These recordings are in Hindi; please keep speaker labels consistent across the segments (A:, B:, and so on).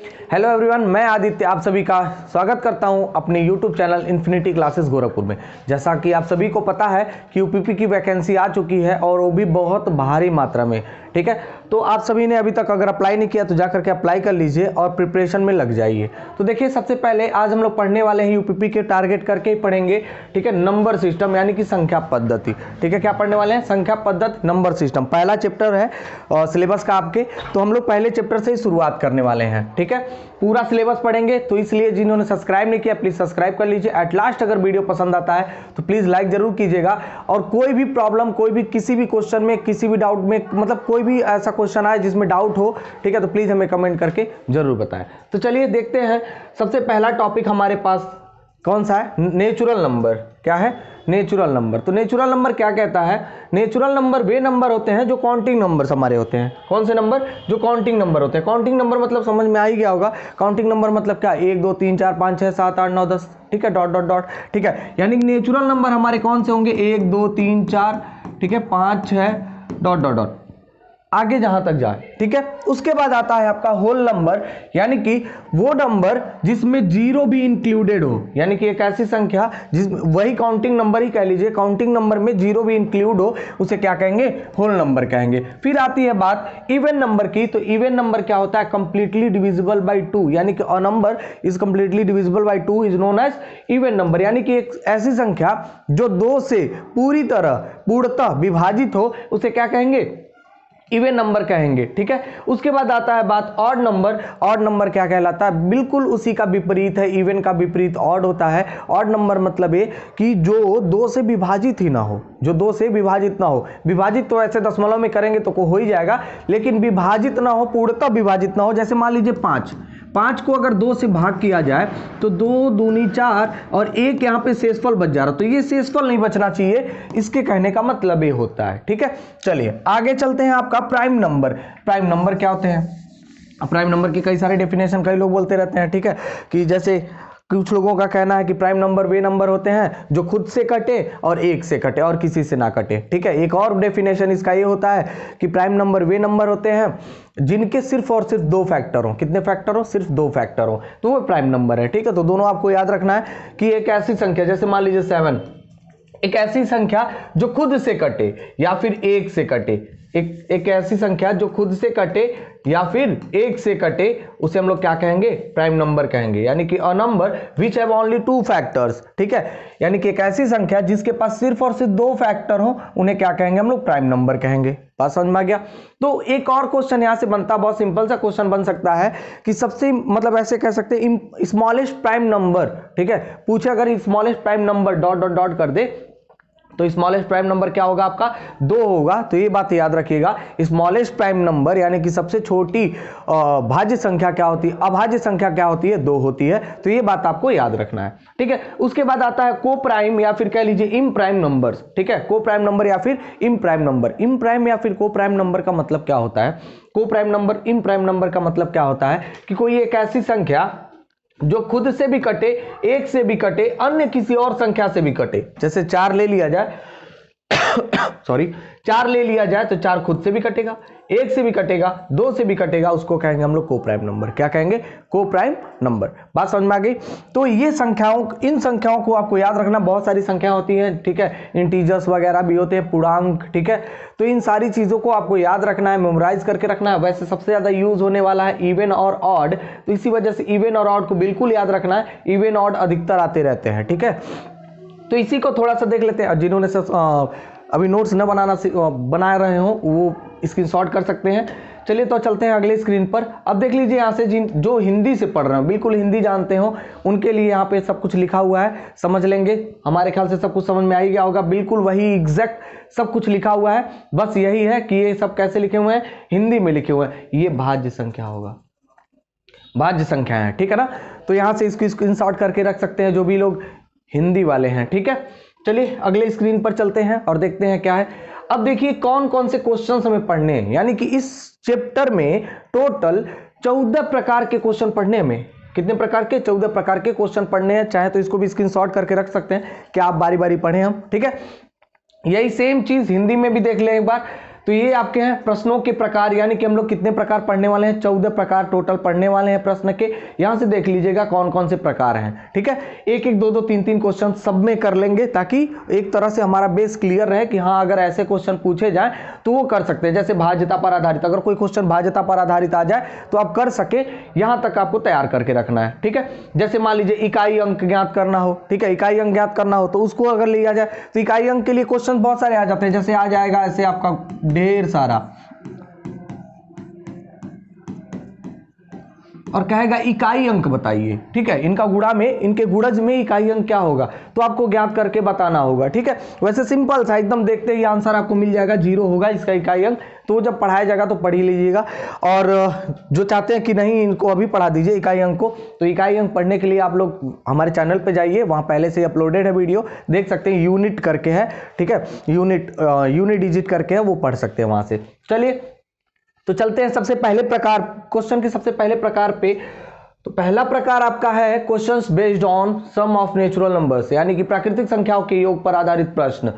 A: हेलो एवरीवन, मैं आदित्य आप सभी का स्वागत करता हूं अपने YouTube channel infinity classes Gorakhpur में। जैसा कि आप सभी को पता है कि यूपीपी की वैकेंसी आ चुकी है और वो भी बहुत भारी मात्रा में। ठीक है, तो आप सभी ने अभी तक अगर अप्लाई नहीं किया तो जा करके अप्लाई कर लीजिए और प्रिपरेशन में लग जाइए। तो देखिए, सबसे पहले आज हम लोग पढ़ने वाले हैं यूपीपी के टारगेट करके ही पढ़ेंगे। ठीक है, नंबर सिस्टम यानी कि संख्या पद्धति। ठीक है, क्या पढ़ने वाले हैं? संख्या पद्धति, नंबर सिस्टम। पहला चैप्टर है सिलेबस का आपके, तो हम लोग पहले चैप्टर से ही शुरुआत करने वाले हैं। ठीक है, पूरा सिलेबस पढ़ेंगे, तो इसलिए जिन्होंने सब्सक्राइब नहीं किया प्लीज सब्सक्राइब कर लीजिए। एट लास्ट अगर वीडियो पसंद आता है तो प्लीज लाइक जरूर कीजिएगा। और कोई भी प्रॉब्लम, कोई भी किसी भी क्वेश्चन में, किसी भी डाउट में, मतलब कोई भी ऐसा क्वेश्चन आए जिसमें डाउट हो, ठीक है, तो प्लीज हमें कमेंट करके जरूर बताएं। तो चलिए देखते हैं, सबसे पहला टॉपिक हमारे पास कौन सा है? Natural number. क्या है? Natural number. तो नेचुरल नंबर क्या कहता है? नेचुरल नंबर वे नंबर होते हैं जो काउंटिंग नंबर्स हमारे होते हैं। कौन से नंबर? जो काउंटिंग नंबर होते हैं। काउंटिंग नंबर मतलब समझ में आ ही गया होगा। काउंटिंग नंबर मतलब क्या? 1 2 3 4 5 6 7 8 9 10। ठीक है, डॉट डॉट डॉट। ठीक है, यानी नेचुरल नंबर हमारे कौन से होंगे? 1 2 3 4, ठीक है, 5 6 डॉट डॉट डॉट, आगे जहां तक जाए। ठीक है, उसके बाद आता है आपका होल नंबर, यानी कि वो नंबर जिसमें जीरो भी इंक्लूडेड हो, यानी कि एक ऐसी संख्या जिसमें, वही काउंटिंग नंबर ही कह लीजिए, काउंटिंग नंबर में जीरो भी इंक्लूड हो, उसे क्या कहेंगे? होल नंबर कहेंगे। फिर आती है बात इवन नंबर की। तो इवन नंबर क्या होता है? कंप्लीटली डिविजिबल बाई 2, यानी कि a number is completely divisible by 2 is known as even number, यानी कि एक ऐसी संख्या जो 2 से पूरी तरह पूर्णतः विभाजित हो, उसे क्या कहेंगे? इवन नंबर कहेंगे। ठीक है, उसके बाद आता है बात ऑड नंबर। ऑड नंबर क्या कहलाता है? बिल्कुल उसी का विपरीत है, इवन का विपरीत ऑड होता है। ऑड नंबर मतलब ये कि जो 2 से विभाजित ही ना हो, जो 2 से विभाजित ना हो। विभाजित तो ऐसे दशमलव में करेंगे तो हो ही जाएगा, लेकिन विभाजित ना हो, पूर्णतः विभाजित ना हो। जैसे मान लीजिए 5 को अगर 2 से भाग किया जाए तो 2 दूनी 4 और 1 यहाँ पे शेषफल बच जा रहा, तो ये शेषफल नहीं बचना चाहिए, इसके कहने का मतलब ये होता है। ठीक है, चलिए आगे चलते हैं। आपका प्राइम नंबर। प्राइम नंबर क्या होते हैं? प्राइम नंबर की कई सारे डेफिनेशन कई लोग बोलते रहते हैं। ठीक है, कि जैसे कुछ लोगों का कहना है कि प्राइम नंबर वे नंबर होते हैं जो खुद से कटे और 1 से कटे और किसी से ना कटे। ठीक है, एक और डेफिनेशन इसका ये होता है कि प्राइम नंबर वे नंबर होते हैं जिनके सिर्फ और सिर्फ 2 फैक्टर हो। कितने फैक्टर हो? सिर्फ 2 फैक्टर हो, तो वो प्राइम नंबर है। ठीक है, तो दोनों आपको याद रखना है कि एक ऐसी संख्या, जैसे मान लीजिए 7, एक ऐसी संख्या जो खुद से कटे या फिर 1 से कटे। एक ऐसी संख्या जो खुद से कटे या फिर 1 से कटे, उसे हम लोग क्या कहेंगे? प्राइम नंबर कहेंगे, यानी कि a number which have only 2 factors. ठीक है, यानी कि एक ऐसी संख्या जिसके पास सिर्फ और सिर्फ 2 फैक्टर हो, उन्हें क्या कहेंगे? हम लोग प्राइम नंबर कहेंगे। बात समझ में आ गया? तो एक और क्वेश्चन यहां से बनता, बहुत सिंपल सा क्वेश्चन बन सकता है कि सबसे, मतलब ऐसे कह सकते हैं, स्मॉलेस्ट प्राइम नंबर। ठीक है, पूछे अगर smallest prime number dot dot dot कर दे तो स्मॉलेस्ट प्राइम नंबर क्या होगा? आपका 2 होगा। तो ये बात याद रखिएगा, स्मॉलेस्ट प्राइम नंबर यानी कि सबसे छोटी भाज्य संख्या क्या होती है? अभाज्य संख्या क्या होती है? 2 होती है। तो ये बात आपको याद रखना है। ठीक है, उसके बाद आता है को प्राइम या फिर कह लीजिए इम प्राइम नंबर्स। ठीक है, को प्राइम नंबर या फिर इम प्राइम नंबर। इम प्राइम या फिर को प्राइम नंबर का मतलब क्या होता है? को प्राइम नंबर, इम प्राइम नंबर का मतलब क्या होता है कि कोई एक ऐसी संख्या जो खुद से भी कटे, 1 से भी कटे, अन्य किसी और संख्या से भी कटे। जैसे 4 ले लिया जाए सॉरी 4 ले लिया जाए तो 4 खुद से भी कटेगा, 1 से भी कटेगा, 2 से भी कटेगा, उसको कहेंगे हम लोग को प्राइम नंबर। क्या कहेंगे? को प्राइम नंबर। बात समझ में आ गई? तो ये संख्याओं, इन संख्याओं को आपको याद रखना। बहुत सारी संख्या होती है, ठीक है, इंटीजर्स वगैरह भी होते हैं, पूर्णांक। ठीक है, तो इन सारी चीजों को आपको याद रखना है, मेमोराइज करके रखना है। वैसे सबसे ज्यादा यूज होने वाला है इवन और ऑड, तो इसी वजह से इवन और ऑड को बिल्कुल याद रखना है। इवन ऑड अधिकतर आते रहते हैं। ठीक है, तो इसी को थोड़ा सा देख लेते हैं। जिन्होंने अभी नोट्स न बना रहे हो वो स्क्रीनशॉट कर सकते हैं। चलिए तो चलते हैं अगले स्क्रीन पर। अब देख लीजिए यहाँ से जो हिंदी से पढ़ रहे हो, बिल्कुल हिंदी जानते हो, उनके लिए यहाँ पे सब कुछ लिखा हुआ है, समझ लेंगे। हमारे ख्याल से सब कुछ समझ में आ ही गया होगा, बिल्कुल वही एग्जैक्ट सब कुछ लिखा हुआ है। बस यही है कि ये सब कैसे लिखे हुए हैं? हिंदी में लिखे हुए हैं। ये भाज्य संख्या होगा, भाज्य संख्या है। ठीक है ना, तो यहाँ से इसको स्क्रीनशॉट करके रख सकते हैं जो भी लोग हिंदी वाले हैं। ठीक है, चलिए अगले स्क्रीन पर चलते हैं और देखते हैं क्या है। अब देखिए कौन कौन से क्वेश्चंस हमें पढ़ने हैं, यानी कि इस चैप्टर में टोटल 14 प्रकार के क्वेश्चन पढ़ने में। कितने प्रकार के? 14 प्रकार के क्वेश्चन पढ़ने हैं। चाहे तो इसको भी स्क्रीनशॉट करके रख सकते हैं कि आप बारी बारी पढ़ें हम। ठीक है, यही सेम चीज हिंदी में भी देख लें एक बार। तो ये आपके हैं प्रश्नों के प्रकार, यानी कि हम लोग कितने प्रकार पढ़ने वाले हैं, 14 प्रकार टोटल पढ़ने वाले हैं प्रश्न के। यहां से देख लीजिएगा कौन कौन से प्रकार हैं, ठीक है। एक एक दो दो तीन तीन क्वेश्चन सब में कर लेंगे, ताकि एक तरह से हमारा बेस क्लियर रहे कि हाँ अगर ऐसे क्वेश्चन पूछे जाए तो वो कर सकते हैं। जैसे भाज्यता पर आधारित, अगर कोई क्वेश्चन भाज्यता पर आधारित आ जाए तो आप कर सके, यहां तक आपको तैयार करके रखना है, ठीक है। जैसे मान लीजिए इकाई अंक ज्ञात करना हो, ठीक है, इकाई अंक ज्ञात करना हो तो उसको अगर लिया जाए तो इकाई अंक के लिए क्वेश्चन बहुत सारे आ जाते हैं। जैसे आ जाएगा ऐसे आपका ढेर सारा, और कहेगा इकाई अंक बताइए, ठीक है, इनका गुणा में, इनके गुणज में इकाई अंक क्या होगा, तो आपको ज्ञात करके बताना होगा, ठीक है। वैसे सिंपल सा एकदम देखते ही आंसर आपको मिल जाएगा, 0 होगा इसका इकाई अंक। तो जब पढ़ाया जाएगा तो पढ़ ही लीजिएगा, और जो चाहते हैं कि नहीं इनको अभी पढ़ा दीजिए इकाई अंक को, तो इकाई अंक पढ़ने के लिए आप लोग हमारे चैनल पे जाइए, वहाँ पहले से अपलोडेड है वीडियो, देख सकते हैं, यूनिट करके है, ठीक है, यूनिट डिजिट करके है, वो पढ़ सकते हैं वहाँ से। चलिए तो चलते हैं सबसे पहले प्रकार, क्वेश्चन के सबसे पहले प्रकार पे। तो पहला प्रकार आपका है questions based on sum of natural numbers, यानी कि प्राकृतिक संख्याओं के योग पर आधारित प्रश्न,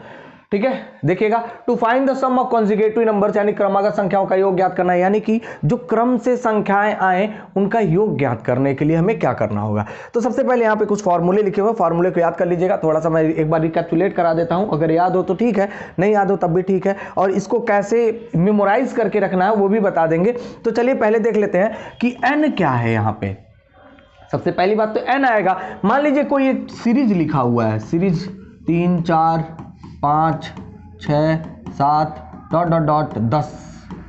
A: ठीक है। देखिएगा, to find the sum of conjugative numbers, यानी क्रमागत संख्याओं का योग ज्ञात करना है, यानी कि जो क्रम से संख्याएं आए उनका योग ज्ञात करने के लिए हमें क्या करना होगा। तो सबसे पहले यहाँ पे कुछ फॉर्मूले लिखे हुए, फॉर्मूले को याद कर लीजिएगा। थोड़ा सा मैं एक बार रिकैप्चुलेट करा देता हूँ, अगर याद हो तो ठीक है, नहीं याद हो तब भी ठीक है, और इसको कैसे मेमोराइज करके रखना है वो भी बता देंगे। तो चलिए पहले देख लेते हैं कि एन क्या है। यहाँ पे सबसे पहली बात तो एन आएगा। मान लीजिए कोई एक सीरीज लिखा हुआ है, सीरीज 3 4 5 6 7 ... 10,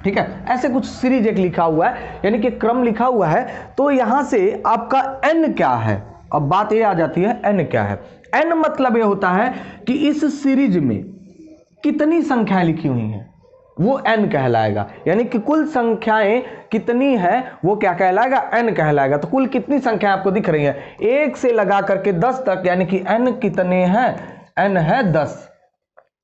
A: ठीक है, ऐसे कुछ सीरीज एक लिखा हुआ है, यानी कि क्रम लिखा हुआ है। तो यहां से आपका एन क्या है, अब बात ये आ जाती है एन क्या है। एन मतलब ये होता है कि इस सीरीज में कितनी संख्याएं लिखी हुई हैं, वो एन कहलाएगा, यानी कि कुल संख्याएं कितनी है वो क्या कहलाएगा, एन कहलाएगा। तो कुल कितनी संख्या आपको दिख रही है 1 से लगा करके 10 तक, यानी कि एन कितने हैं, एन है 10।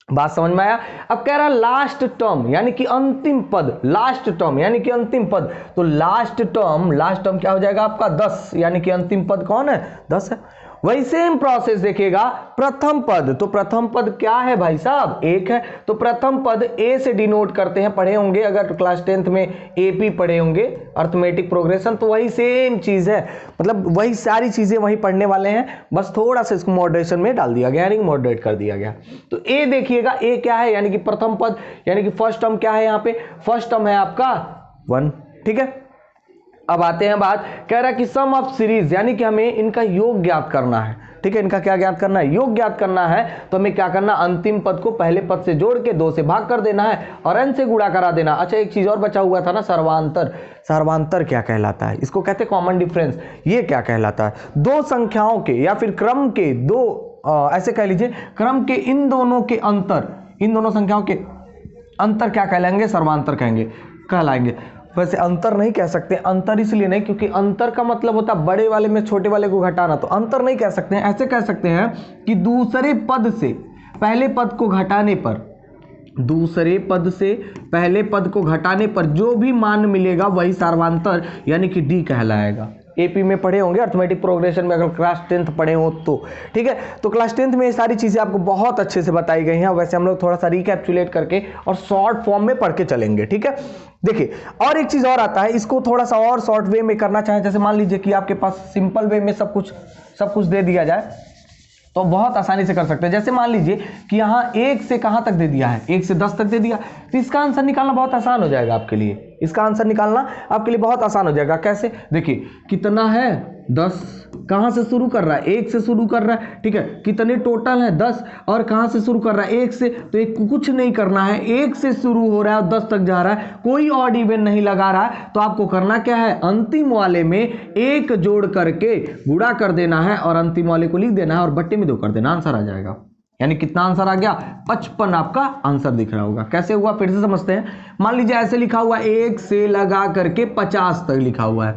A: बात समझ में आया। अब कह रहा लास्ट टर्म, यानी कि अंतिम पद, लास्ट टर्म यानी कि अंतिम पद, तो लास्ट टर्म क्या हो जाएगा आपका 10, यानी कि अंतिम पद कौन है, 10 है। वही सेम प्रोसेस देखिएगा, प्रथम पद, तो प्रथम पद क्या है भाई साहब, 1 है। तो प्रथम पद ए से डिनोट करते हैं, पढ़े होंगे अगर क्लास 10th में एपी पढ़े होंगे, अर्थमेटिक प्रोग्रेशन, तो वही सेम चीज है, मतलब वही सारी चीजें वही पढ़ने वाले हैं, बस थोड़ा सा इसको मॉडरेशन में डाल दिया गया, यानी कि मॉडरेट कर दिया गया। तो ए देखिएगा, ए क्या है, यानी कि प्रथम पद, यानी कि फर्स्ट टर्म क्या है, यहाँ पे फर्स्ट टर्म है आपका 1, ठीक है। अब आते हैं बात, कह रहा है कि सम ऑफ सीरीज, यानी कि हमें इनका योग ज्ञात करना है, ठीक है, इनका क्या ज्ञात करना है, योग ज्ञात करना है। तो हमें क्या करना, अंतिम पद को पहले पद से जोड़ के 2 से भाग कर देना है और n से गुणा करा देना। अच्छा एक चीज और बचा हुआ था ना, सर्वांतर, सर्वांतर क्या कहलाता है, इसको कहते हैं कॉमन डिफरेंस। ये क्या कहलाता है, दो संख्याओं के या फिर क्रम के दो ऐसे कह लीजिए, क्रम के इन दोनों के अंतर, इन दोनों संख्याओं के अंतर क्या कहलाएंगे, सर्वांतर कहलाएंगे। वैसे अंतर नहीं कह सकते, अंतर इसलिए नहीं क्योंकि अंतर का मतलब होता है बड़े वाले में छोटे वाले को घटाना, तो अंतर नहीं कह सकते हैं। ऐसे कह सकते हैं कि दूसरे पद से पहले पद को घटाने पर, दूसरे पद से पहले पद को घटाने पर जो भी मान मिलेगा वही सर्वांतर, यानी कि डी कहलाएगा। एपी में पढ़े होंगे, अर्थमेटिक प्रोग्रेशन में अगर क्लास 10th पढ़े हो तो, ठीक है। तो क्लास 10th में ये सारी चीजें आपको बहुत अच्छे से बताई गई हैं। वैसे हम लोग थोड़ा सा रिकैप्चुलेट करके और शॉर्ट फॉर्म में पढ़ के चलेंगे, ठीक है। देखिए और एक चीज और आता है, इसको थोड़ा सा और शॉर्ट वे में करना चाहें, जैसे मान लीजिए कि आपके पास सिंपल वे में सब कुछ दे दिया जाए तो बहुत आसानी से कर सकते हैं। जैसे मान लीजिए कि यहाँ 1 से कहाँ तक दे दिया है, 1 से 10 तक दे दिया, तो इसका आंसर निकालना बहुत आसान हो जाएगा आपके लिए, इसका आंसर निकालना आपके लिए बहुत आसान हो जाएगा। कैसे, देखिए कितना है 10, कहाँ से शुरू कर रहा है, 1 से शुरू कर रहा है, ठीक है। कितने टोटल है 10, और कहाँ से शुरू कर रहा है 1 से, तो एक कुछ नहीं करना है, 1 से शुरू हो रहा है और 10 तक जा रहा है, कोई ऑड इवन नहीं लगा रहा है। तो आपको करना क्या है, अंतिम वाले में 1 जोड़ करके गुणा कर देना है और अंतिम वाले को लिख देना है और बट्टे में 2 कर देना, आंसर आ जाएगा। यानी कितना आंसर आ गया, 55 आपका आंसर दिख रहा होगा। कैसे हुआ फिर से समझते हैं। मान लीजिए ऐसे लिखा हुआ 1 से लगा करके 50 तक लिखा हुआ है,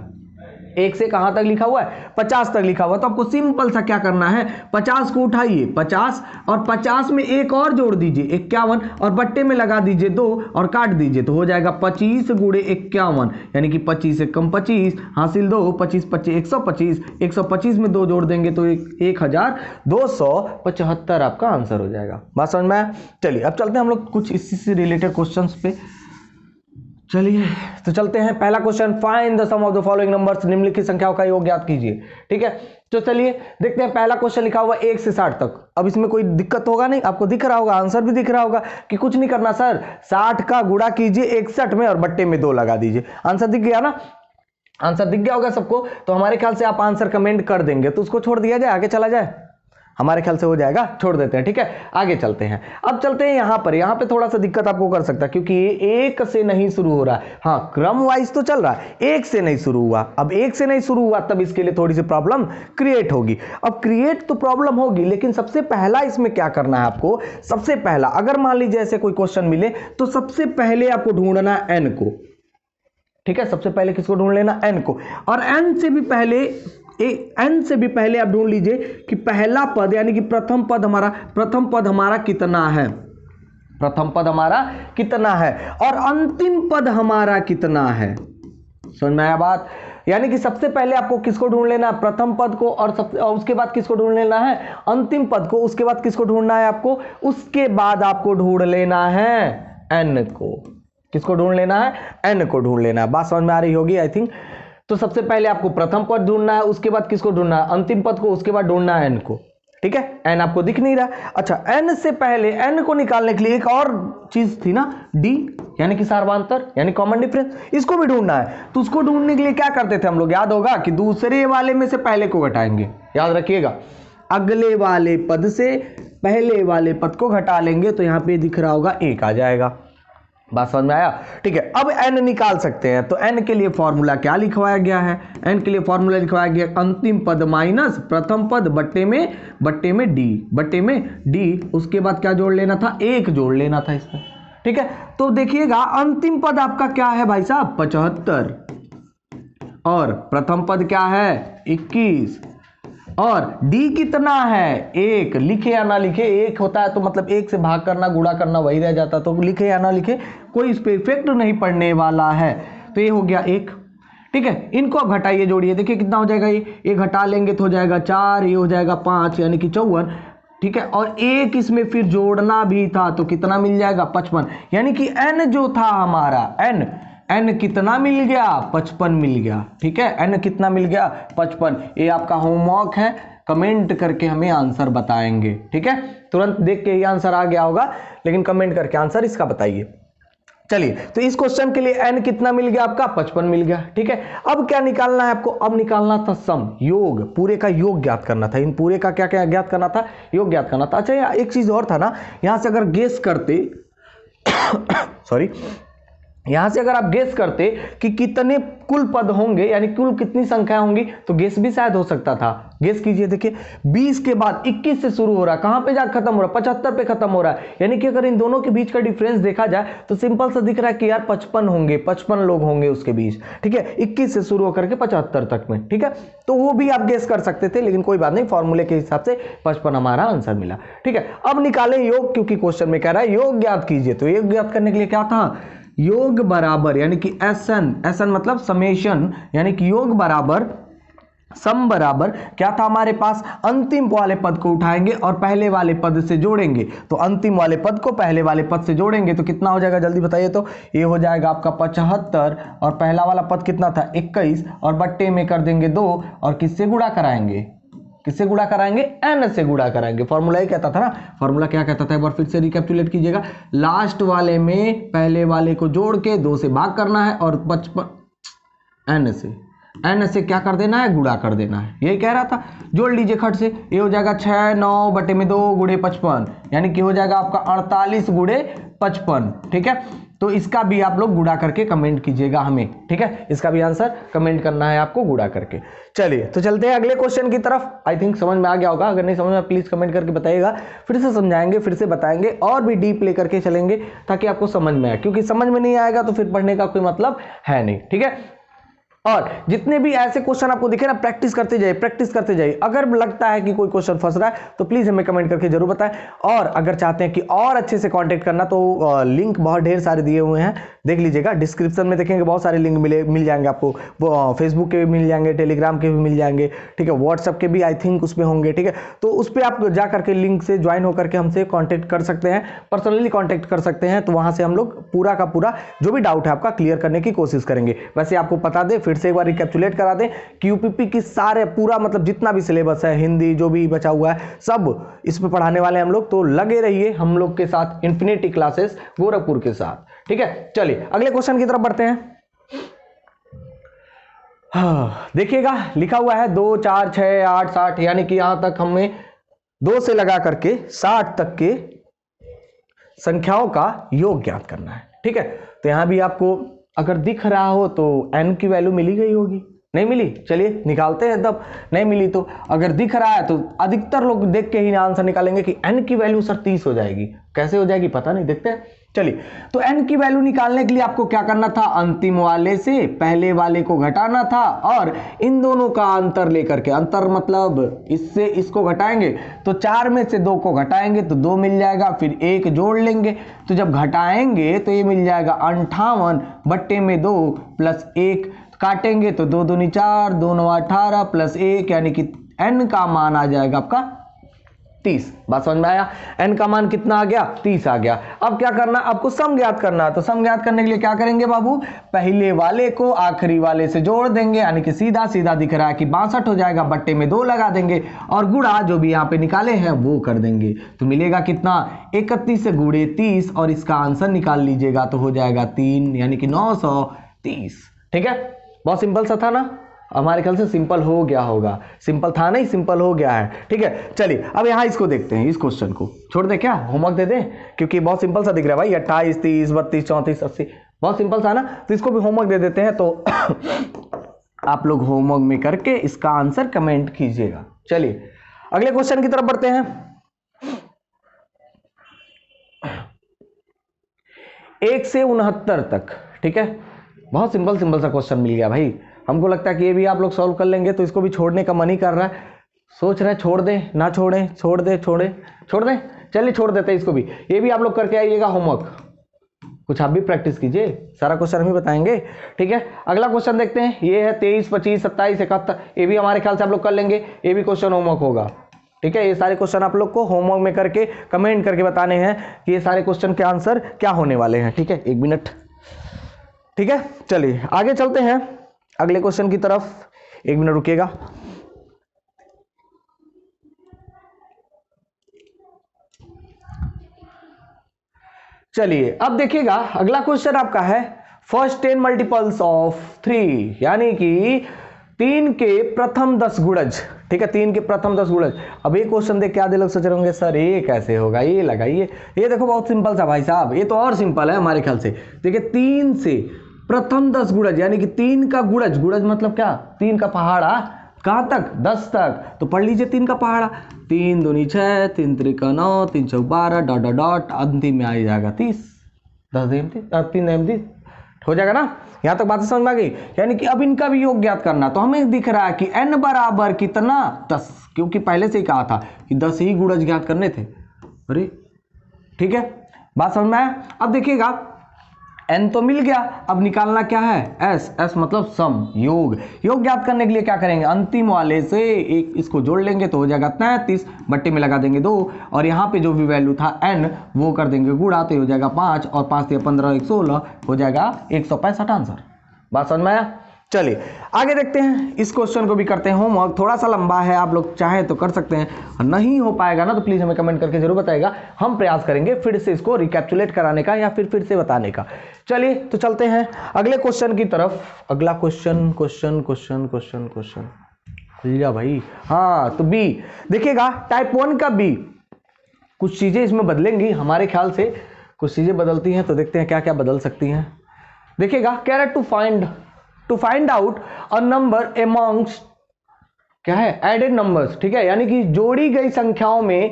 A: 1 से कहां तक लिखा हुआ है, 50 तक लिखा हुआ है। तो आपको सिंपल सा क्या करना है, 50 को उठाइए, 50 और 50 में एक और जोड़ दीजिए 51 और बट्टे में लगा दीजिए 2 और काट दीजिए, तो हो जाएगा 25 गुणे 51 यानी कि 25 से कम 25 हासिल 2, 25 25 125, 125 में 2 जोड़ देंगे तो 1275 आपका आंसर हो जाएगा। बात समझ में आया? चलिए अब चलते हैं हम लोग कुछ इसी से रिलेटेड क्वेश्चंस पे। चलिए तो चलते हैं, पहला question, find the sum of the following numbers, निम्नलिखित संख्याओं का योग ज्ञात कीजिए। ठीक है, तो चलिए देखते हैं। पहला क्वेश्चन लिखा हुआ 1 से 60 तक। अब इसमें कोई दिक्कत होगा नहीं, आपको दिख रहा होगा, आंसर भी दिख रहा होगा कि कुछ नहीं करना सर, 60 का गुणा कीजिए 61 में और बट्टे में 2 लगा दीजिए। आंसर दिख गया ना, आंसर दिख गया होगा सबको। तो हमारे ख्याल से आप आंसर कमेंट कर देंगे तो उसको छोड़ दिया जाए, आगे चला जाए, हमारे ख्याल से हो जाएगा, छोड़ देते हैं। ठीक है, आगे चलते हैं। अब चलते हैं यहाँ पे थोड़ा सा दिक्कत आपको कर सकता है क्योंकि ये 1 से नहीं शुरू हो रहा है। हाँ, क्रम वाइज तो चल रहा है, 1 से नहीं शुरू हुआ। अब 1 से नहीं शुरू हुआ तब इसके लिए थोड़ी सी प्रॉब्लम क्रिएट होगी। अब क्रिएट तो प्रॉब्लम होगी, लेकिन सबसे पहला इसमें क्या करना है आपको, सबसे पहला अगर मान लीजिए ऐसे कोई क्वेश्चन मिले तो सबसे पहले आपको ढूंढना है n को। ठीक है, सबसे पहले किसको ढूंढ लेना, n को। और n से भी पहले आप ढूंढ लीजिए कि पहला पद यानी कि प्रथम पद हमारा कितना है, प्रथम पद हमारा कितना है और अंतिम पद हमारा कितना है। समझ में आया बात? यानी कि सबसे पहले आपको किसको ढूंढ लेना है, प्रथम पद को, और उसके बाद किसको ढूंढ लेना है, अंतिम पद को। उसके बाद किसको ढूंढना है आपको, उसके बाद आपको ढूंढ लेना है n को। किसको ढूंढ लेना है, n को ढूंढ लेना है। बात समझ में आ रही होगी आई थिंक। तो सबसे पहले आपको प्रथम पद ढूंढना है, उसके बाद किसको ढूंढना है, अंतिम पद को, उसके बाद ढूंढना है n को। ठीक है, n आपको दिख नहीं रहा। अच्छा, n से पहले n को निकालने के लिए एक और चीज थी ना, d यानी कि सार्वधातर यानी कॉमन डिफरेंस, इसको भी ढूंढना है। तो उसको ढूंढने के लिए क्या करते थे हम लोग, याद होगा कि दूसरे वाले में से पहले को घटाएंगे। याद रखिएगा, अगले वाले पद से पहले वाले पद को घटा लेंगे तो यहां पे दिख रहा होगा 1 आ जाएगा। बात समझ में आया? ठीक है, अब n निकाल सकते हैं। तो n के लिए फॉर्मूला क्या लिखवाया गया है, n के लिए फॉर्मूला लिखवाया गया अंतिम पद माइनस प्रथम पद बट्टे में d, उसके बाद क्या जोड़ लेना था, 1 जोड़ लेना था इसमें। ठीक है, तो देखिएगा अंतिम पद आपका क्या है भाई साहब, 75 और प्रथम पद क्या है 21 और d कितना है 1। लिखे या ना लिखे, 1 होता है तो मतलब 1 से भाग करना, गुणा करना वही रह जाता, तो लिखे या ना लिखे कोई इस पे इफेक्ट नहीं पड़ने वाला है। तो ये हो गया 1। ठीक है, इनको अब घटाइए, जोड़िए, देखिए कितना हो जाएगा, ये घटा लेंगे तो हो जाएगा 4, ये हो जाएगा 5 यानी कि 54। ठीक है, और 1 इसमें फिर जोड़ना भी था तो कितना मिल जाएगा 55, यानी कि n जो था हमारा n कितना मिल गया, 55 मिल गया। ठीक है, n कितना मिल गया, 55। ये आपका होमवर्क है, कमेंट करके हमें आंसर बताएंगे। ठीक है, तुरंत देख के ये आंसर आ गया होगा, लेकिन कमेंट करके आंसर इसका बताइए। चलिए, तो इस क्वेश्चन के लिए n कितना मिल गया आपका, 55 मिल गया। ठीक है, अब क्या निकालना है आपको, अब निकालना था सम, योग, पूरे का योग ज्ञात करना था। इन पूरे का क्या क्या ज्ञात करना था, योग ज्ञात करना था। अच्छा, एक चीज और था ना, यहां से अगर गेस करते सॉरी, यहां से अगर आप गेस करते कि कितने कुल पद होंगे यानी कुल कितनी संख्या होंगी तो गेस भी शायद हो सकता था। गेस कीजिए, देखिए 20 के बाद 21 से शुरू हो रहा है, कहां पे जाकर खत्म हो रहा है, 75 पे खत्म हो रहा है। यानी कि अगर इन दोनों के बीच का डिफरेंस देखा जाए तो सिंपल सा दिख रहा है कि यार 55 होंगे, 55 लोग होंगे उसके बीच। ठीक है, 21 से शुरू होकर के 75 तक में। ठीक है, तो वो भी आप गेस कर सकते थे, लेकिन कोई बात नहीं, फॉर्मूले के हिसाब से 55 हमारा आंसर मिला। ठीक है, अब निकाले योग, क्योंकि क्वेश्चन में कह रहा है योग ज्ञात कीजिए। तो योग ज्ञात करने के लिए क्या था, योग बराबर यानी कि एसन मतलब समेशन, यानी कि योग बराबर सम बराबर क्या था हमारे पास, अंतिम वाले पद को उठाएंगे और पहले वाले पद से जोड़ेंगे। तो अंतिम वाले पद को पहले वाले पद से जोड़ेंगे तो कितना हो जाएगा, जल्दी बताइए। तो ये हो जाएगा आपका 75 और पहला वाला पद कितना था 21 और बट्टे में कर देंगे 2 और किससे गुणा कराएंगे, किससे गुणा कराएंगे, n से गुणा कराएंगे। फॉर्मूला ही कहता था ना, फॉर्मूला क्या कहता था, एक बार फिर से रिकैप्चुलेट कीजिएगा। लास्ट वाले में पहले वाले को जोड़ के 2 से भाग करना है और 55 n से क्या कर देना है, गुणा कर देना है। यही कह रहा था, जोड़ लीजिए खट से। ये हो जाएगा 6 9 बटे में 2 गुणे 55, यानी कि हो जाएगा आपका 48 गुणे 55। ठीक है, तो इसका भी आप लोग गुणा करके कमेंट कीजिएगा हमें। ठीक है, इसका भी आंसर कमेंट करना है आपको गुणा करके। चलिए, तो चलते हैं अगले क्वेश्चन की तरफ। आई थिंक समझ में आ गया होगा, अगर नहीं समझ में प्लीज कमेंट करके बताइएगा, फिर से समझाएंगे, फिर से बताएंगे और भी डीप ले करके चलेंगे ताकि आपको समझ में आए, क्योंकि समझ में नहीं आएगा तो फिर पढ़ने का कोई मतलब है नहीं। ठीक है, और जितने भी ऐसे क्वेश्चन आपको दिखे ना, प्रैक्टिस करते जाइए, प्रैक्टिस करते जाइए। अगर लगता है कि कोई क्वेश्चन फंस रहा है तो प्लीज हमें कमेंट करके जरूर बताएं। और अगर चाहते हैं कि और अच्छे से कांटेक्ट करना तो लिंक बहुत ढेर सारे दिए हुए हैं, देख लीजिएगा। डिस्क्रिप्शन में देखेंगे बहुत सारे लिंक मिल जाएंगे आपको, वो फेसबुक के भी मिल जाएंगे, टेलीग्राम के भी मिल जाएंगे, ठीक है, व्हाट्सएप के भी आई थिंक उसमें होंगे, ठीक है। तो उस पर आप जा करके लिंक से ज्वाइन होकर के हमसे कॉन्टेक्ट कर सकते हैं, पर्सनली कॉन्टेक्ट कर सकते हैं। तो वहां से हम लोग पूरा का पूरा जो भी डाउट है आपका क्लियर करने की कोशिश करेंगे। वैसे आपको बता दें, फिर से एक बार रिकैप्चुलेट करा दें कि यूपीपी की सारे पूरा मतलब जितना भी सिलेबस है, हिंदी जो भी बचा हुआ है, सब इस पे पढ़ाने वाले हैं हम लोग। तो लगे रहिए हम लोग के साथ, इन्फिनिटी क्लासेस गोरखपुर के साथ, ठीक है। चलिए अगले क्वेश्चन की तरफ बढ़ते हैं। देखिएगा लिखा हुआ है 2, 4, 6, 8, 60, यानी कि यहां तक हमें 2 से लगा करके 60 तक के संख्याओं का योग ज्ञात करना है, ठीक है। तो यहां भी आपको अगर दिख रहा हो तो n की वैल्यू मिली गई होगी, नहीं मिली, चलिए निकालते हैं। तब नहीं मिली तो अगर दिख रहा है तो अधिकतर लोग देख के ही आंसर निकालेंगे कि n की वैल्यू सर 30 हो जाएगी। कैसे हो जाएगी पता नहीं, देखते हैं। चलिए, तो n की वैल्यू निकालने के लिए आपको क्या करना था, अंतिम वाले से पहले वाले को घटाना था और इन दोनों का अंतर लेकर के, अंतर मतलब इससे इसको घटाएंगे तो 4 में से 2 को घटाएंगे तो 2 मिल जाएगा, फिर 1 जोड़ लेंगे तो जब घटाएंगे तो ये मिल जाएगा 58 बट्टे में 2 प्लस 1, काटेंगे तो 2 दूनी 4, 2 9 18 प्लस 1, यानी कि n का मान आ जाएगा आपका 30। बात समझ में आया? n का मान कितना आ गया, 30 आ गया। अब क्या करना, आपको सम ज्ञात करना है। तो सम ज्ञात करने के लिए क्या करेंगे बाबू, पहले वाले को आखिरी वाले से जोड़ देंगे, यानी कि सीधा सीधा दिख रहा है कि 62 हो जाएगा, बट्टे में 2 लगा देंगे और गुणा जो भी यहाँ पे निकाले हैं वो कर देंगे। तो मिलेगा कितना, 31 से गुणे 30 और इसका आंसर निकाल लीजिएगा तो हो जाएगा 3, यानी कि 930। ठीक है, बहुत सिंपल सा था ना, हमारे ख्याल से सिंपल हो गया होगा। सिंपल था नहीं, सिंपल हो गया है। ठीक है, चलिए अब यहाँ इसको देखते हैं, इस क्वेश्चन को छोड़ दे, क्या होमवर्क दे दें, क्योंकि बहुत सिंपल सा दिख रहा है भाई, 28 30 32 34 80, बहुत सिंपल सा ना, तो इसको भी होमवर्क दे देते हैं। तो आप लोग होमवर्क में करके इसका आंसर कमेंट कीजिएगा। चलिए अगले क्वेश्चन की तरफ बढ़ते हैं। 1 से 69 तक, ठीक है, बहुत सिंपल सा क्वेश्चन मिल गया भाई। हमको लगता है कि ये भी आप लोग सॉल्व कर लेंगे, तो इसको भी छोड़ने का मन ही कर रहा है, सोच रहे छोड़ दें ना छोड़ें, छोड़ दें, चलिए छोड़ देते हैं इसको भी। ये भी आप लोग करके आइएगा होमवर्क, कुछ आप भी प्रैक्टिस कीजिए, सारा क्वेश्चन हम ही बताएंगे। ठीक है, अगला क्वेश्चन देखते हैं। ये है 23 25 27 71, ये भी हमारे ख्याल से आप लोग कर लेंगे, ये भी क्वेश्चन होमवर्क होगा। ठीक है, ये सारे क्वेश्चन आप लोग को होमवर्क में करके कमेंट करके बताने हैं कि ये सारे क्वेश्चन के आंसर क्या होने वाले हैं। ठीक है, 1 मिनट। ठीक है, चलिए आगे चलते हैं अगले क्वेश्चन की तरफ, 1 मिनट रुकिएगा। चलिए अब देखिएगा, अगला क्वेश्चन आपका है फर्स्ट 10 मल्टीपल्स ऑफ 3, यानी कि 3 के प्रथम 10 गुणज। ठीक है, 3 के प्रथम 10 गुणज। अब ये क्वेश्चन देख के आधे लोग सोच रहे होंगे सर ये कैसे होगा, ये लगाइए, ये देखो बहुत सिंपल सा भाई साहब, ये तो और सिंपल है हमारे ख्याल से। देखिए 3 से प्रथम 10 गुणज, यानी कि 3 का गुणज, गुणज मतलब क्या, 3 का पहाड़ा, कहां तक, 10 तक। तो पढ़ लीजिए 3 का पहाड़ा, 3 दूनी 6, 3 त्रिका 9, 3 चौक 12, डॉट डॉट डॉट, अंतिम में आ जाएगा 30, 10 3 30 हो जाएगा ना। यहां तक बातें समझ में आ गई। यानी कि अब इनका भी योग ज्ञात करना, तो हमें दिख रहा है कि n बराबर कितना, 10, क्योंकि पहले से ही कहा था कि 10 ही गुणज ज्ञात करने थे। अरे ठीक है, बात समझ में आया। अब देखिएगा n तो मिल गया, अब निकालना क्या है, s मतलब सम, योग। योग ज्ञात करने के लिए क्या करेंगे, अंतिम वाले से एक इसको जोड़ लेंगे तो हो जाएगा 33, बट्टे में लगा देंगे 2 और यहाँ पे जो भी वैल्यू था n वो कर देंगे गुणा, तो हो जाएगा 5 और 5 से 15 16 हो जाएगा 165 आंसर। बात समझ में आया। चलिए आगे देखते हैं, इस क्वेश्चन को भी करते हैं होमवर्क, थोड़ा सा लंबा है, आप लोग चाहे तो कर सकते हैं, नहीं हो पाएगा ना तो प्लीज हमें कमेंट करके जरूर बताएगा, हम प्रयास करेंगे फिर से इसको रिकैप्चुलेट कराने का या फिर से बताने का। चलिए तो चलते हैं अगले क्वेश्चन की तरफ। अगला क्वेश्चन खुल जा भाई। हाँ, तो बी देखिएगा, टाइप 1 का बी, कुछ चीजें इसमें बदलेंगी हमारे ख्याल से, कुछ चीजें बदलती हैं, तो देखते हैं क्या क्या बदल सकती हैं। देखिएगा, कह रहा है to find out a number amongst, क्या है, एडेड नंबर्स। ठीक है, यानी कि जोड़ी गई संख्याओं में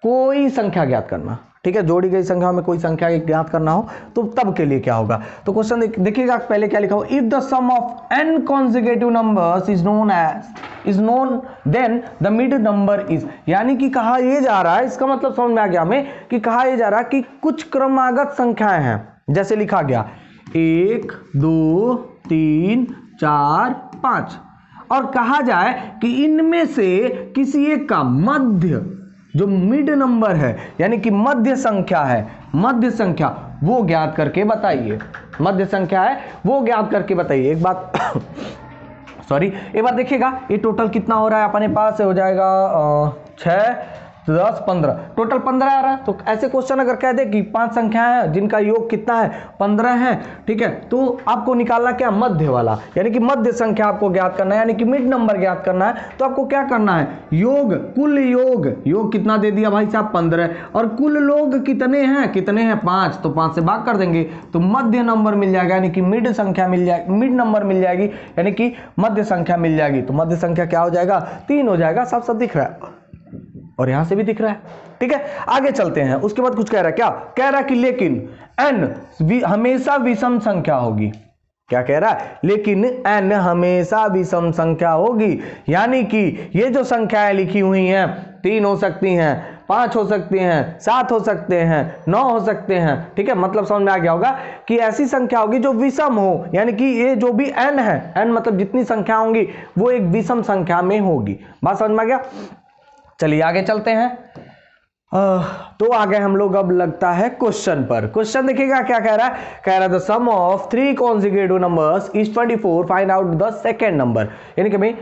A: कोई संख्या ज्ञात करना। ठीक है, जोड़ी गई संख्याओं में कोई संख्या ज्ञात करना हो तो तब के लिए क्या होगा। तो क्वेश्चन देखिएगा पहले क्या लिखा हो, if the sum of n consecutive numbers is known then the mid number is, यानी कि कहा यह जा रहा है, इसका मतलब समझ में आ गया हमें कि कहा यह जा रहा है कि कुछ क्रमागत संख्याएं हैं, जैसे लिखा गया 1 2 3 4 5, और कहा जाए कि इनमें से किसी एक का मध्य, जो मिड नंबर है यानी कि मध्य संख्या है, मध्य संख्या वो ज्ञात करके बताइए, मध्य संख्या है वो ज्ञात करके बताइए। एक बात सॉरी, एक बार देखिएगा ये टोटल कितना हो रहा है अपने पास, हो जाएगा 6 10 15, टोटल 15 आ रहा है। तो ऐसे क्वेश्चन अगर कह दे कि 5 संख्याएं हैं जिनका योग कितना है 15 है, ठीक है, तो आपको निकालना क्या, मध्य वाला, यानी कि मध्य संख्या आपको ज्ञात करना है, यानी कि मिड नंबर ज्ञात करना है। तो आपको क्या करना है, योग, कुल योग कितना दे दिया भाई साहब 15, और कुल लोग कितने हैं 5, तो 5 से भाग कर देंगे तो मध्य नंबर मिल जाएगा, यानी कि मिड संख्या मिल जाएगी, मिड नंबर मिल जाएगी, यानी कि मध्य संख्या मिल जाएगी। तो मध्य संख्या क्या हो जाएगा, 3 हो जाएगा, साफ साफ दिख रहा है और यहां से भी दिख रहा है, ठीक है। आगे चलते हैं, उसके बाद कुछ कह रहा है, क्या कह रहा है कि लेकिन n हमेशा विषम संख्या होगी, क्या कह रहा है, लेकिन n हमेशा विषम संख्या होगी, यानी कि ये जो संख्याएं लिखी हुई हैं 3 हो सकती हैं, 5 हो सकती हैं, 7 हो सकते हैं, 9 हो सकते हैं, ठीक है, मतलब समझ में आ गया होगा कि ऐसी संख्या होगी जो विषम हो, यानी कि ये जो भी n है, n मतलब जितनी संख्या होंगी वो एक विषम संख्या में होगी। बात समझ में आ गया। चलिए आगे चलते हैं। तो आगे हम लोग अब लगता है क्वेश्चन पर। क्वेश्चन देखिएगा क्या कह रहा है, कह रहा है the sum of 3 consecutive numbers is 24, find out the second number, यानी कि भाई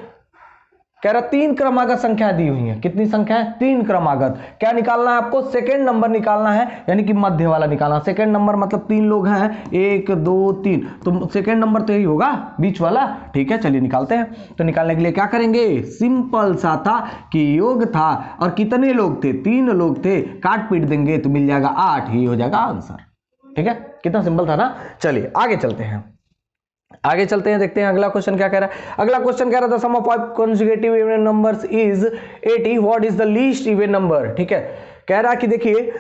A: कह रहा 3 क्रमागत संख्या दी हुई है, कितनी संख्या है 3 क्रमागत, क्या निकालना है आपको, सेकेंड नंबर निकालना है, यानी कि मध्य वाला निकालना। सेकेंड नंबर मतलब 3 लोग हैं, 1 2 3, तो सेकेंड नंबर तो यही होगा बीच वाला, ठीक है। चलिए निकालते हैं। तो निकालने के लिए क्या करेंगे, सिंपल सा था कि योग था और कितने लोग थे, 3 लोग थे, काट पीट देंगे तो मिल जाएगा 8, ही हो जाएगा आंसर, ठीक है। कितना सिंपल था ना। चलिए आगे चलते हैं, आगे चलते हैं, देखते हैं अगला क्वेश्चन क्या कह रहा है। अगला क्वेश्चन कह रहा था sum of 5 consecutive even numbers is 80, what is the least even number, ठीक है। कह रहा है कि देखिए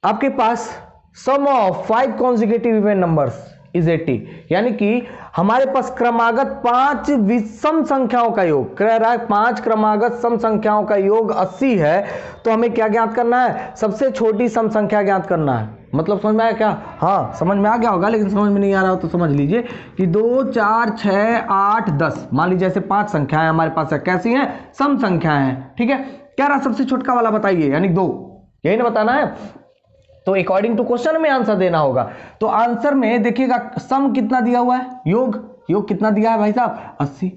A: आपके पास sum of 5 consecutive even numbers is 80, यानी कि हमारे पास क्रमागत 5 विषम संख्याओं का योग, कह रहा है 5 क्रमागत सम संख्याओं का योग 80 है। तो हमें क्या ज्ञात करना है, सबसे छोटी सम संख्या ज्ञात करना है। मतलब समझ में आया क्या, हाँ समझ में आ गया होगा, लेकिन समझ में नहीं आ रहा हो तो समझ लीजिए कि 2 4 6 8 10, मान लीजिए ऐसे 5 संख्याएं हमारे पास है, कैसी हैं, सम संख्याएं हैं, ठीक है। कह रहा सबसे छोटका वाला बताइए, यानी 2, यही ना बताना है। तो अकॉर्डिंग टू क्वेश्चन में आंसर देना होगा। तो आंसर में देखिएगा सम कितना दिया हुआ है, योग कितना दिया है भाई साहब 80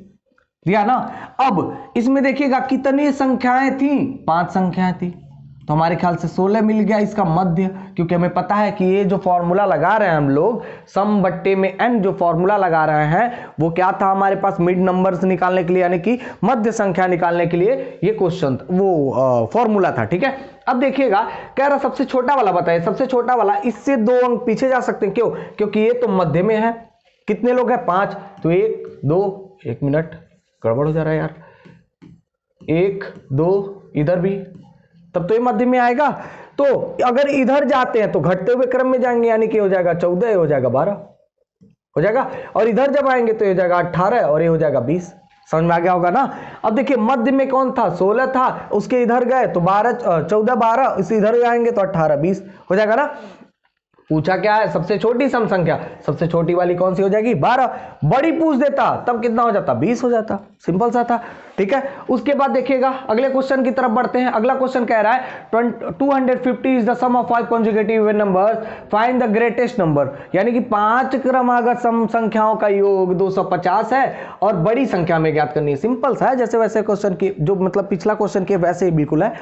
A: दिया ना। अब इसमें देखिएगा कितनी संख्याएं थी, 5 संख्याएं थी, तो हमारे ख्याल से 16 मिल गया इसका मध्य, क्योंकि हमें पता है कि ये जो फॉर्मूला लगा रहे हैं हम लोग, सम बट्टे में n जो फॉर्मूला लगा रहे हैं वो क्या था हमारे पास, मिड नंबर्स निकालने के लिए, यानी कि मध्य संख्या निकालने के लिए ये क्वेश्चन वो फॉर्मूला था, ठीक है। अब देखिएगा कह रहा सबसे छोटा वाला बताइए, सबसे छोटा वाला, इससे 2 अंक पीछे जा सकते हैं, क्यों, क्योंकि ये तो मध्य में है, कितने लोग हैं 5, तो 1 2, 1 मिनट गड़बड़ हो जा रहा है यार, 1 2 इधर भी, तब तो ये मध्य में आएगा। तो अगर इधर जाते हैं तो घटते हुए क्रम में जाएंगे, यानी कि हो जाएगा 14, हो जाएगा 12 हो जाएगा, और इधर जब आएंगे तो हो जाएगा 18 और ये हो जाएगा 20। समझ में आ गया होगा ना। अब देखिए मध्य में कौन था, 16 था, उसके इधर गए तो 14 12, इस इधर आएंगे तो 18 20 हो जाएगा ना। पूछा क्या है, सबसे छोटी सम संख्या, सबसे छोटी वाली कौन सी हो जाएगी 12, बड़ी पूछ देता तब कितना हो जाता 20 हो जाता, सिंपल सा था, ठीक है। उसके बाद देखिएगा अगले क्वेश्चन की तरफ बढ़ते हैं। अगला क्वेश्चन कह रहा है 250 is the sum of 5 consecutive even numbers, find the greatest number, यानी कि 5 क्रमागत सम संख्याओं का योग 250 है और बड़ी संख्या में ज्ञात करनी है। सिंपल सा है, जैसे वैसे क्वेश्चन की जो मतलब पिछला क्वेश्चन के वैसे ही बिल्कुल है।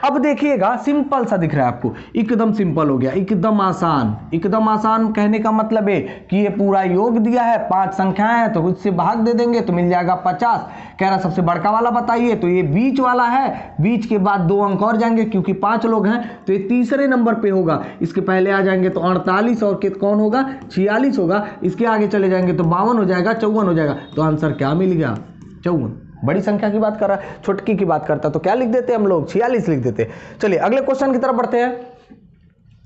A: अब देखिएगा सिंपल सा दिख रहा है आपको, एकदम सिंपल हो गया, एकदम आसान। एकदम आसान कहने का मतलब है कि ये पूरा योग दिया है, 5 संख्याएं हैं तो इससे भाग दे देंगे तो मिल जाएगा 50। कह रहा सबसे बड़का वाला बताइए, तो ये बीच वाला है, बीच के बाद 2 अंक और जाएंगे क्योंकि 5 लोग हैं तो ये तीसरे नंबर पे होगा, इसके पहले आ जाएंगे तो 48 और कौन होगा 46 होगा, इसके आगे चले जाएंगे तो 52 हो जाएगा, 54 हो जाएगा। तो आंसर क्या मिल गया 54। बड़ी संख्या की बात कर रहा है, छोटकी की बात करता तो क्या लिख देते हम लोग 46 लिख देते। चलिए अगले क्वेश्चन की तरफ बढ़ते हैं।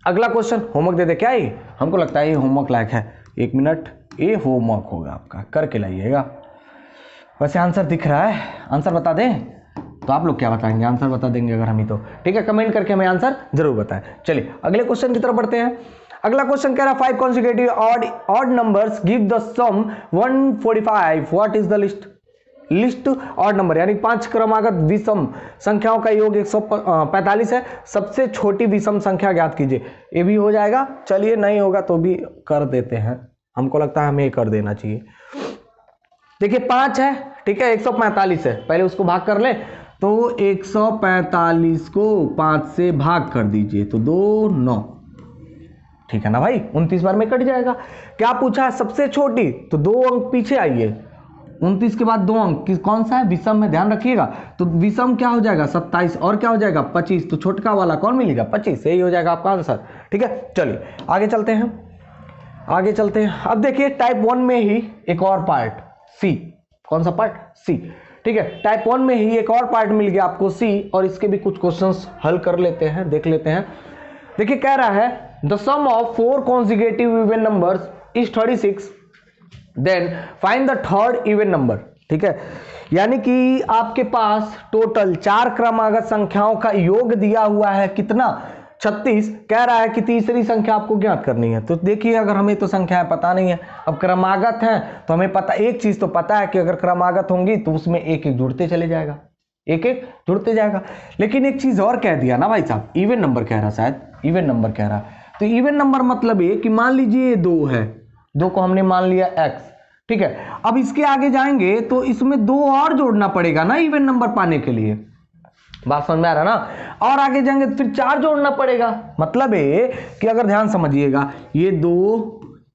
A: अगला क्वेश्चन होमवर्क दे दे क्या ये, हमको लगता है ये होमवर्क लायक है। 1 मिनट, ये होमवर्क होगा आपका, करके लाइएगा। वैसे आंसर दिख रहा है, आंसर बता दें तो आप लोग क्या बताएंगे, आंसर बता देंगे अगर हम ही तो ठीक है, कमेंट करके हमें आंसर जरूर बताएं। चलिए अगले क्वेश्चन की तरफ बढ़ते हैं। अगला क्वेश्चन कह रहा है 5 consecutive odd numbers give the sum 145, what is the least odd number, यानी 5 क्रमागत विषम संख्याओं का योग 145 है, सबसे छोटी विषम संख्या ज्ञात कीजिए। ये भी हो जाएगा, चलिए नहीं होगा तो भी कर देते हैं, हमको लगता है हमें ये कर देना चाहिए। देखिए 5 है, ठीक है, 145 है, पहले उसको भाग कर ले, तो 145 को 5 से भाग कर दीजिए तो 2 9, ठीक है ना भाई, 29 बार में कट जाएगा। क्या पूछा है, सबसे छोटी, तो 2 अंक पीछे आइए, 29 के बाद 2 अंक कौन सा है, विषम में, ध्यान रखिएगा। तो विषम क्या हो जाएगा 27, और क्या हो जाएगा 25, तो छोटका वाला कौन मिलेगा 25, यही हो जाएगा आपका आंसर। ठीक है, चलिए आगे चलते हैं, आगे चलते हैं। अब देखिए टाइप 1 में ही एक और पार्ट सी, कौन सा पार्ट, सी, ठीक है, टाइप 1 में ही एक और पार्ट मिल गया आपको सी, और इसके भी कुछ क्वेश्चंस हल कर लेते हैं, देख लेते हैं। देखिए कह रहा है the sum of 4 consecutive even numbers is 36, then find the third even number. ठीक है, यानी कि आपके पास टोटल 4 क्रमागत संख्याओं का योग दिया हुआ है, कितना 36, कह रहा है कि तीसरी संख्या आपको ज्ञात करनी है। तो देखिए अगर हमें तो संख्याएं पता नहीं है, अब क्रमागत हैं तो हमें पता, एक चीज तो पता है कि अगर क्रमागत होंगी तो उसमें एक एक जुड़ते चले जाएगा, एक एक जुड़ते जाएगा। लेकिन एक चीज और कह दिया ना भाई साहब, इवन नंबर कह रहा, शायद इवन नंबर कह रहा। तो इवन नंबर मतलब ये कि मान लीजिए ये 2 है, 2 को हमने मान लिया x, ठीक है, अब इसके आगे जाएंगे तो इसमें 2 और जोड़ना पड़ेगा ना इवन नंबर पाने के लिए, बात समझ में आ रहा ना, और आगे जाएंगे तो फिर 4 जोड़ना पड़ेगा। मतलब ये कि अगर ध्यान समझिएगा, ये 2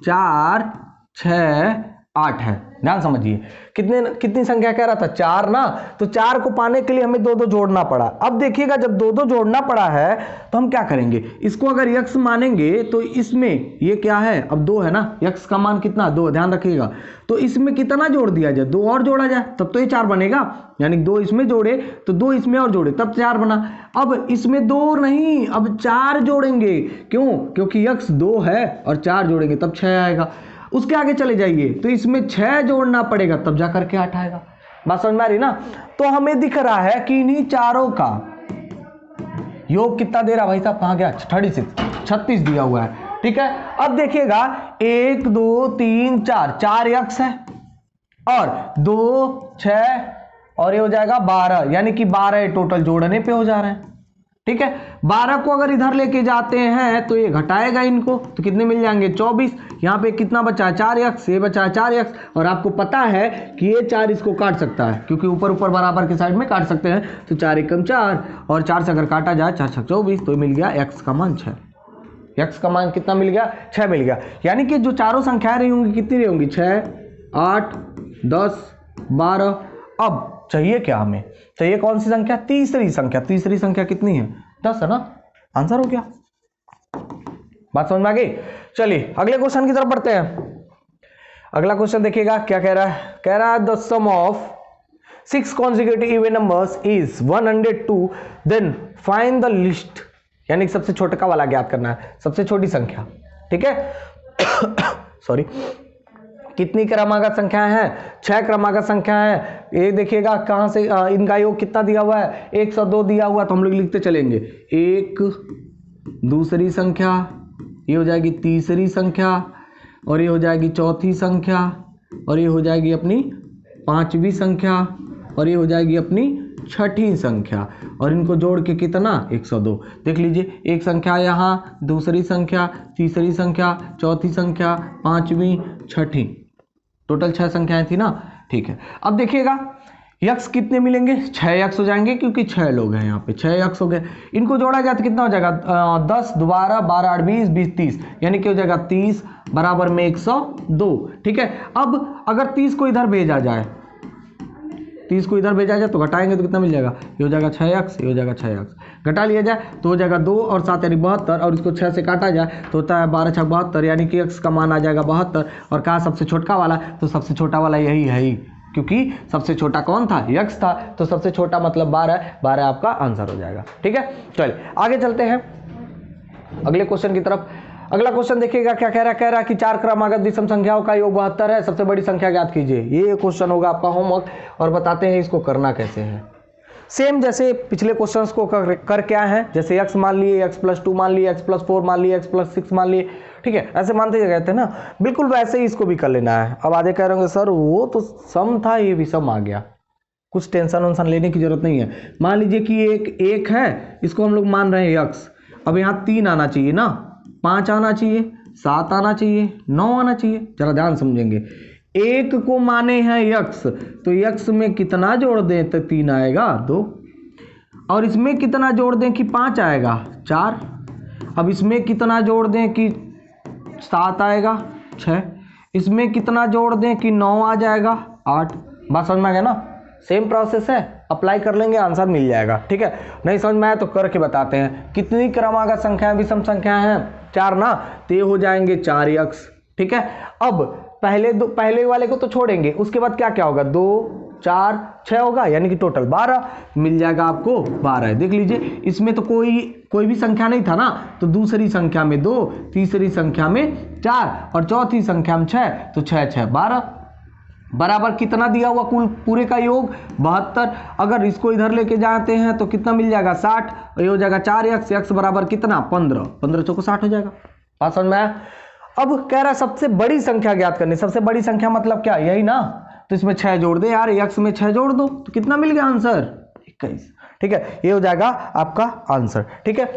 A: 4 6 8 है, ध्यान समझिए, कितनी संख्या कह रहा था 4 ना, तो 4 को पाने के लिए हमें 2 जोड़ना पड़ा। अब देखिएगा जब 2 जोड़ना पड़ा है तो हम क्या करेंगे, इसको अगर x मानेंगे तो इसमें ये क्या है, अब 2 है ना, x का मान कितना 2, ध्यान रखिएगा, तो इसमें कितना जोड़ दिया जाए, 2 और जोड़ा जाए तब तो ये 4 बनेगा, यानी 2 इसमें जोड़े तो 2 इसमें और जोड़े तब 4 बना। अब इसमें 2 नहीं, अब 4 जोड़ेंगे, क्यों, क्योंकि x 2 है और 4 जोड़ेंगे तब 6 आएगा। उसके आगे चले जाइए तो इसमें 6 जोड़ना पड़ेगा तब जाकर के 8 आएगा। बात समझ में आ रही ना, तो हमें दिख रहा है कि इन्हीं चारों का योग कितना दे रहा भाई साहब, कहां गया 36 दिया हुआ है। ठीक है, अब देखिएगा 1 2 3 4 x है, और 2 6 और ये हो जाएगा 12, यानी कि 12 टोटल जोड़ने पे हो जा रहे हैं। ठीक है, 12 को अगर इधर लेके जाते हैं तो ये घटाएगा इनको, तो कितने मिल जाएंगे 24, यहाँ पे कितना बचा है 4x, ये बचा है 4x, और आपको पता है कि ये 4 इसको काट सकता है, क्योंकि ऊपर ऊपर बराबर के साइड में काट सकते हैं, तो 4 एकम 4, और 4 से अगर काटा जाए 4 6 24, तो मिल गया x का मान 6, x का मान कितना मिल गया 6 मिल गया। यानी कि जो चारों संख्याएं रही होंगी कितनी रही होंगी 6 8 10 12। अब चाहिए क्या, हमें चाहिए कौन सी संख्या, तीसरी संख्या, तीसरी संख्या कितनी है 10 है ना, आंसर हो गया। बात समझ में आ गई। चलिए अगले क्वेश्चन की तरफ बढ़ते हैं। अगला क्वेश्चन देखिएगा क्या कह रहा है, कह रहा है the sum of 6 consecutive even numbers is 102, then find the least, यानी सबसे छोटा वाला ज्ञात करना है, सबसे छोटी संख्या। ठीक है सॉरी, कितनी क्रमागत संख्याएं हैं, 6 क्रमागत संख्याएं हैं। ये देखिएगा कहां से इनका योग कितना दिया हुआ है 102 दिया हुआ, तो हम लोग लिखते चलेंगे, एक दूसरी संख्या, ये हो जाएगी तीसरी संख्या, और ये हो जाएगी चौथी संख्या, और ये हो जाएगी अपनी 5वीं संख्या, और ये हो जाएगी अपनी 6ठी संख्या, और इनको जोड़ के कितना 102। देख लीजिए, एक संख्या यहाँ, दूसरी संख्या, तीसरी संख्या, चौथी संख्या, 5वीं 6ठी, टोटल 6 संख्याएं थी ना। ठीक है, अब देखिएगा यक्स कितने मिलेंगे, 6 यक्स हो जाएंगे, क्योंकि 6 लोग हैं यहाँ पे, 6 यक्स हो गए। इनको जोड़ा जाए तो कितना हो जाएगा 10 12 12 8 20 20 30, यानी कि हो जाएगा 30 बराबर में 102। ठीक है, अब अगर 30 को इधर भेजा जाए, 30 को इधर भेजा जाए तो घटाएंगे तो कितना मिल जाएगा, ये हो जाएगा 6x, ये हो जाएगा 6x, घटा लिया जाए तो हो जाएगा 2 और 7 यानी 72, और इसको 6 से काटा जाए तो होता है 12 6 72, यानी कि x का मान आ जाएगा 72। और कहा सबसे छोटा वाला, तो सबसे छोटा वाला यही है ही, क्योंकि सबसे छोटा कौन था x था, तो सबसे छोटा मतलब 12 आपका आंसर हो जाएगा। ठीक है, चलिए आगे चलते हैं। अगले क्वेश्चन की तरफ। अगला क्वेश्चन देखिएगा क्या कह रहा है कि 4 क्रमागत विषम संख्याओं का योग 72 है, सबसे बड़ी संख्या ज्ञात कीजिए। ये क्वेश्चन होगा आपका होमवर्क और बताते हैं इसको करना कैसे है। सेम जैसे पिछले क्वेश्चंस को कर क्या है, जैसे x मान लिए, x+2 मान लिए, x+4 मान लिए, x+6 मान लिए, ठीक है, ऐसे मानते गए थे ना, बिल्कुल वैसे ही इसको भी कर लेना है। अब आधे कह रहे होंगे सर वो तो सम था, ये भी सम आ गया, कुछ टेंशन वेंशन लेने की जरूरत नहीं है। मान लीजिए कि एक है, इसको हम लोग मान रहे हैं x, अब यहाँ 3 आना चाहिए ना, 5 आना चाहिए, 7 आना चाहिए, 9 आना चाहिए। जरा ध्यान समझेंगे, एक को माने हैं x, तो x में कितना जोड़ दें तो 3 आएगा 2, और इसमें कितना जोड़ दें कि 5 आएगा 4, अब इसमें कितना जोड़ दें कि 7 आएगा 6, इसमें कितना जोड़ दें कि 9 आ जाएगा 8। बात समझ में आ गया ना, सेम प्रोसेस है, अप्लाई कर लेंगे आंसर मिल जाएगा। ठीक है, नहीं समझ में आया तो करके बताते हैं। कितनी क्रमागत संख्याएं विषम संख्या हैं? 4 ना, तो ये हो जाएंगे 4x। ठीक है, अब पहले वाले को तो छोड़ेंगे, उसके बाद क्या क्या होगा, 2 4 6 होगा, यानी कि टोटल 12 मिल जाएगा आपको 12 है। देख लीजिए, इसमें तो कोई भी संख्या नहीं था ना, तो दूसरी संख्या में 2, तीसरी संख्या में 4 और चौथी संख्या में 6, तो 6 6 12 बराबर कितना दिया हुआ कुल पूरे का योग 72। अगर इसको इधर लेके जाते हैं तो कितना मिल जाएगा 60, ये हो जाएगा 4x, x बराबर कितना 15, 15 चौको 60 हो जाएगा। बात समझ में आया? अब कह रहा है सबसे बड़ी संख्या ज्ञात करनी। सबसे बड़ी संख्या मतलब क्या, यही ना, तो इसमें 6 जोड़ दे यार, x में 6 जोड़ दो तो कितना मिल गया आंसर 21। ठीक है, ये हो जाएगा आपका आंसर। ठीक है,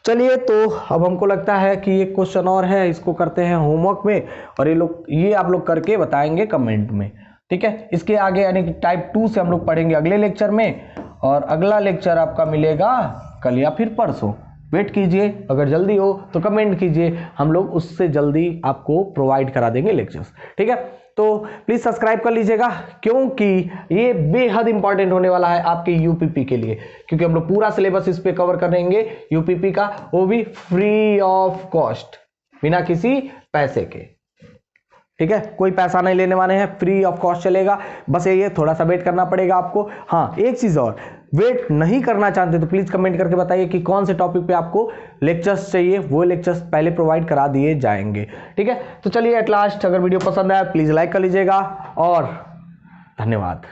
A: चलिए तो अब हमको लगता है कि एक क्वेश्चन और है, इसको करते हैं होमवर्क में, और ये आप लोग करके बताएंगे कमेंट में। ठीक है, इसके आगे यानी कि टाइप 2 से हम लोग पढ़ेंगे अगले लेक्चर में, और अगला लेक्चर आपका मिलेगा कल या फिर परसों। वेट कीजिए, अगर जल्दी हो तो कमेंट कीजिए, हम लोग उससे जल्दी आपको प्रोवाइड करा देंगे लेक्चर्स। ठीक है, तो प्लीज सब्सक्राइब कर लीजिएगा, क्योंकि ये बेहद इंपॉर्टेंट होने वाला है आपके यूपीपी के लिए, क्योंकि हम लोग पूरा सिलेबस इस पे कवर करेंगे यूपीपी का, वो भी फ्री ऑफ कॉस्ट, बिना किसी पैसे के। ठीक है, कोई पैसा नहीं लेने वाले हैं, फ्री ऑफ कॉस्ट चलेगा। बस ये थोड़ा सा वेट करना पड़ेगा आपको। हाँ, एक चीज और, वेट नहीं करना चाहते तो प्लीज कमेंट करके बताइए कि कौन से टॉपिक पे आपको लेक्चर्स चाहिए, वो लेक्चर्स पहले प्रोवाइड करा दिए जाएंगे। ठीक है, तो चलिए एट लास्ट, अगर वीडियो पसंद आया प्लीज लाइक कर लीजिएगा, और धन्यवाद।